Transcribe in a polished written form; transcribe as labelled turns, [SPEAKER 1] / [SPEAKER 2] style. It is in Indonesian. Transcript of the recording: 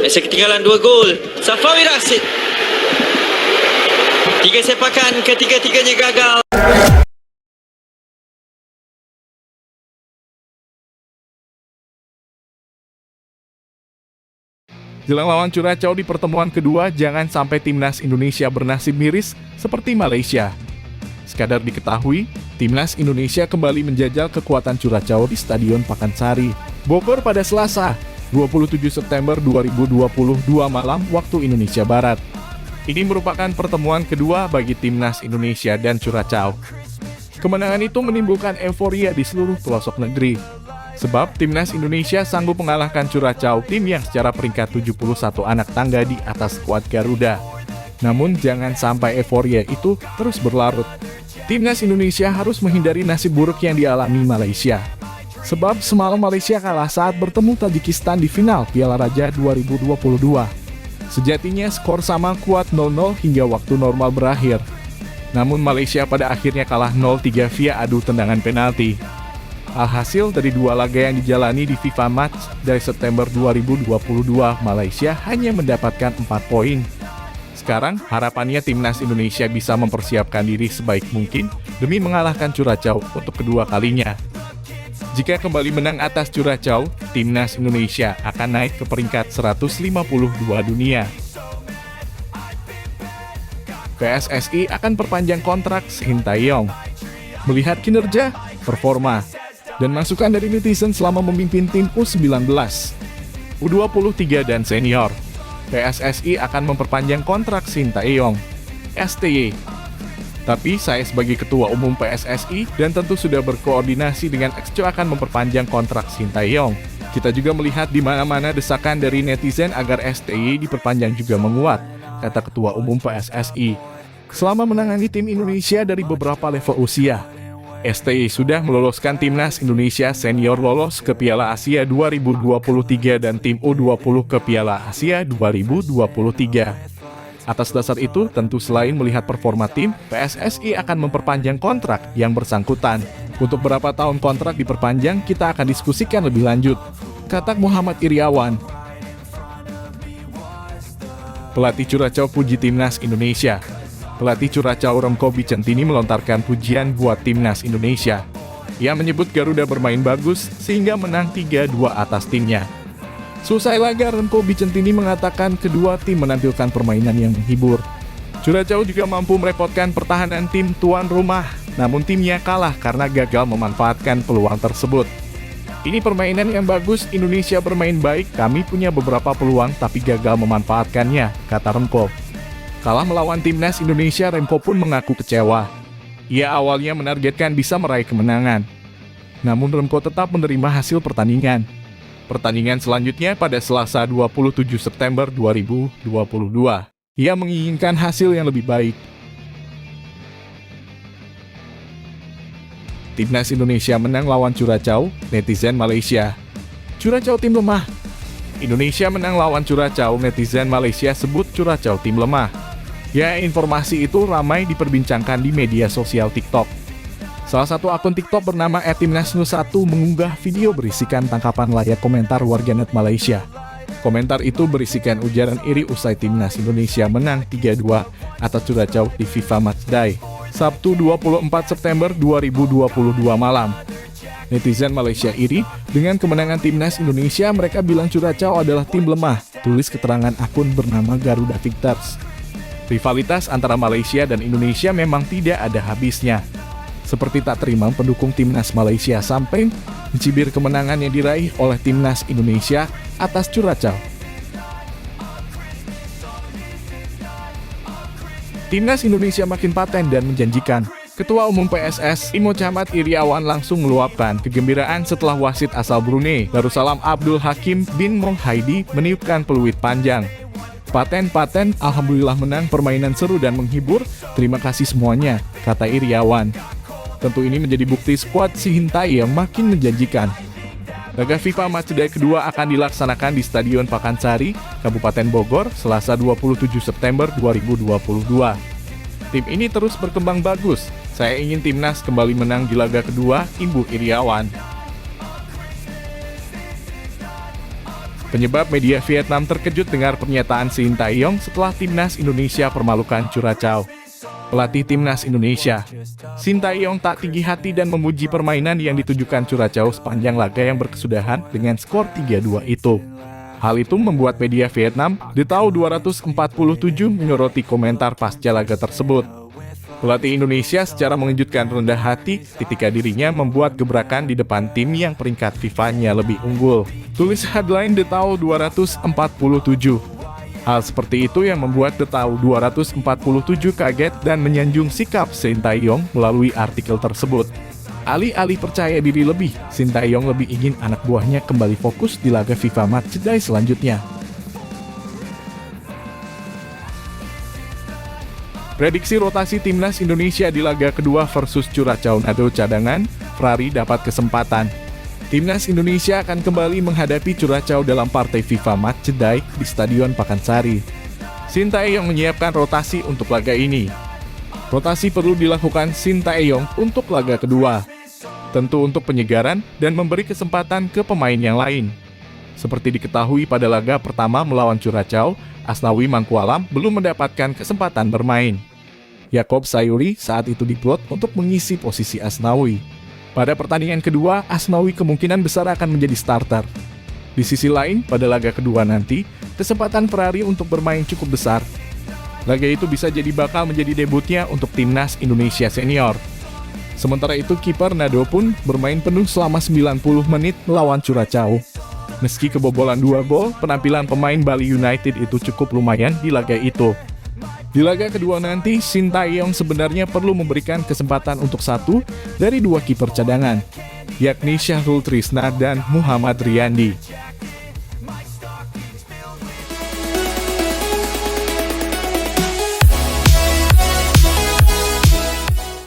[SPEAKER 1] Malaysia ketinggalan 2 gol. Safawi Rashid. 3 sepakan, ketiga-tiganya gagal.
[SPEAKER 2] Jelang lawan Curacao di pertemuan kedua, jangan sampai timnas Indonesia bernasib miris seperti Malaysia. Sekadar diketahui, timnas Indonesia kembali menjajal kekuatan Curacao di Stadion Pakansari, Bogor pada Selasa, 27 September 2022 malam waktu Indonesia Barat. Ini merupakan pertemuan kedua bagi timnas Indonesia dan Curacao. Kemenangan itu menimbulkan euforia di seluruh pelosok negeri. Sebab timnas Indonesia sanggup mengalahkan Curacao, tim yang secara peringkat 71 anak tangga di atas skuad Garuda. Namun jangan sampai euforia itu terus berlarut. Timnas Indonesia harus menghindari nasib buruk yang dialami Malaysia. Sebab semalam Malaysia kalah saat bertemu Tajikistan di final Piala Raja 2022. Sejatinya skor sama kuat 0-0 hingga waktu normal berakhir. Namun Malaysia pada akhirnya kalah 0-3 via adu tendangan penalti. Alhasil dari dua laga yang dijalani di FIFA Match dari September 2022, Malaysia hanya mendapatkan 4 poin. Sekarang harapannya timnas Indonesia bisa mempersiapkan diri sebaik mungkin demi mengalahkan Curacao untuk kedua kalinya. Jika kembali menang atas Curacao, timnas Indonesia akan naik ke peringkat 152 dunia. PSSI akan perpanjang kontrak Sintayong. Melihat kinerja, performa, dan masukan dari netizen selama memimpin tim U19, U23 dan senior, PSSI akan memperpanjang kontrak Sintayong, STY. Tapi saya sebagai Ketua Umum PSSI dan tentu sudah berkoordinasi dengan Exco akan memperpanjang kontrak Sintayong. Kita juga melihat di mana-mana desakan dari netizen agar STY diperpanjang juga menguat, kata Ketua Umum PSSI. Selama menangani tim Indonesia dari beberapa level usia, STY sudah meloloskan timnas Indonesia senior lolos ke Piala Asia 2023 dan tim U20 ke Piala Asia 2023. Atas dasar itu, tentu selain melihat performa tim, PSSI akan memperpanjang kontrak yang bersangkutan. Untuk berapa tahun kontrak diperpanjang, kita akan diskusikan lebih lanjut, kata Muhammad Iriawan. Pelatih Curacao puji timnas Indonesia. Pelatih Curacao Remco Bicentini melontarkan pujian buat timnas Indonesia. Ia menyebut Garuda bermain bagus sehingga menang 3-2 atas timnya. Selesai laga, Remco Bicentini mengatakan kedua tim menampilkan permainan yang menghibur. Curacao juga mampu merepotkan pertahanan tim tuan rumah, namun timnya kalah karena gagal memanfaatkan peluang tersebut. Ini permainan yang bagus, Indonesia bermain baik, kami punya beberapa peluang tapi gagal memanfaatkannya, kata Remco. Kalah melawan timnas Indonesia, Remco pun mengaku kecewa. Ia awalnya menargetkan bisa meraih kemenangan. Namun Remco tetap menerima hasil pertandingan. Pertandingan selanjutnya pada Selasa 27 September 2022. Ia menginginkan hasil yang lebih baik. Timnas Indonesia menang lawan Curacao, netizen Malaysia. Curacao tim lemah. Indonesia menang lawan Curacao, netizen Malaysia sebut Curacao tim lemah. Ya, informasi itu ramai diperbincangkan di media sosial TikTok. Salah satu akun TikTok bernama @timnas01 mengunggah video berisikan tangkapan layak komentar warganet Malaysia. Komentar itu berisikan ujaran iri usai timnas Indonesia menang 3-2 atas Curacao di FIFA Matchday, Sabtu 24 September 2022 malam. Netizen Malaysia iri dengan kemenangan timnas Indonesia, mereka bilang Curacao adalah tim lemah, tulis keterangan akun bernama Garuda Victors. Rivalitas antara Malaysia dan Indonesia memang tidak ada habisnya. Seperti tak terima pendukung timnas Malaysia sampai mencibir kemenangan yang diraih oleh timnas Indonesia atas Curacao. Timnas Indonesia makin paten dan menjanjikan. Ketua Umum PSSI Muhammad Iriawan langsung meluapkan kegembiraan setelah wasit asal Brunei, Darussalam Abdul Hakim bin Mohaidy meniupkan peluit panjang. Paten, alhamdulillah menang, permainan seru dan menghibur, terima kasih semuanya, kata Iriawan. Tentu ini menjadi bukti skuad Sintayong makin menjanjikan. Laga FIFA Matchday kedua akan dilaksanakan di Stadion Pakansari, Kabupaten Bogor, Selasa 27 September 2022. Tim ini terus berkembang bagus. Saya ingin timnas kembali menang di laga kedua, imbuh Iriawan. Penyebab media Vietnam terkejut dengar pernyataan Sintayong setelah timnas Indonesia permalukan Curacao. Pelatih timnas Indonesia, Sintayong tak tinggi hati dan memuji permainan yang ditujukan Curacao sepanjang laga yang berkesudahan dengan skor 3-2 itu. Hal itu membuat media Vietnam, The Tau 247 menyoroti komentar pasca laga tersebut. Pelatih Indonesia secara mengejutkan rendah hati ketika dirinya membuat gebrakan di depan tim yang peringkat FIFA-nya lebih unggul. Tulis headline The Tau 247. Hal seperti itu yang membuat The Tau 247 kaget dan menyanjung sikap Sintayong melalui artikel tersebut. Alih-alih percaya diri lebih, Sintayong lebih ingin anak buahnya kembali fokus di laga FIFA Matchday selanjutnya. Prediksi rotasi timnas Indonesia di laga kedua versus Curacao Nado cadangan, Ferrari dapat kesempatan. Timnas Indonesia akan kembali menghadapi Curacao dalam partai FIFA Matchday di Stadion Pakansari. Sintayong menyiapkan rotasi untuk laga ini. Rotasi perlu dilakukan Sintayong untuk laga kedua, tentu untuk penyegaran dan memberi kesempatan ke pemain yang lain. Seperti diketahui pada laga pertama melawan Curacao, Asnawi Mangkualam belum mendapatkan kesempatan bermain. Yakob Sayuri saat itu diplot untuk mengisi posisi Asnawi. Pada pertandingan kedua, Asnawi kemungkinan besar akan menjadi starter. Di sisi lain, pada laga kedua nanti, kesempatan Ferrari untuk bermain cukup besar. Laga itu bisa jadi bakal menjadi debutnya untuk timnas Indonesia senior. Sementara itu, kiper Nado pun bermain penuh selama 90 menit melawan Curacao. Meski kebobolan 2 gol, penampilan pemain Bali United itu cukup lumayan di laga itu. Di laga kedua nanti, Sintayong sebenarnya perlu memberikan kesempatan untuk satu dari 2 kiper cadangan, yakni Syahrul Trisna dan Muhammad Riyandi.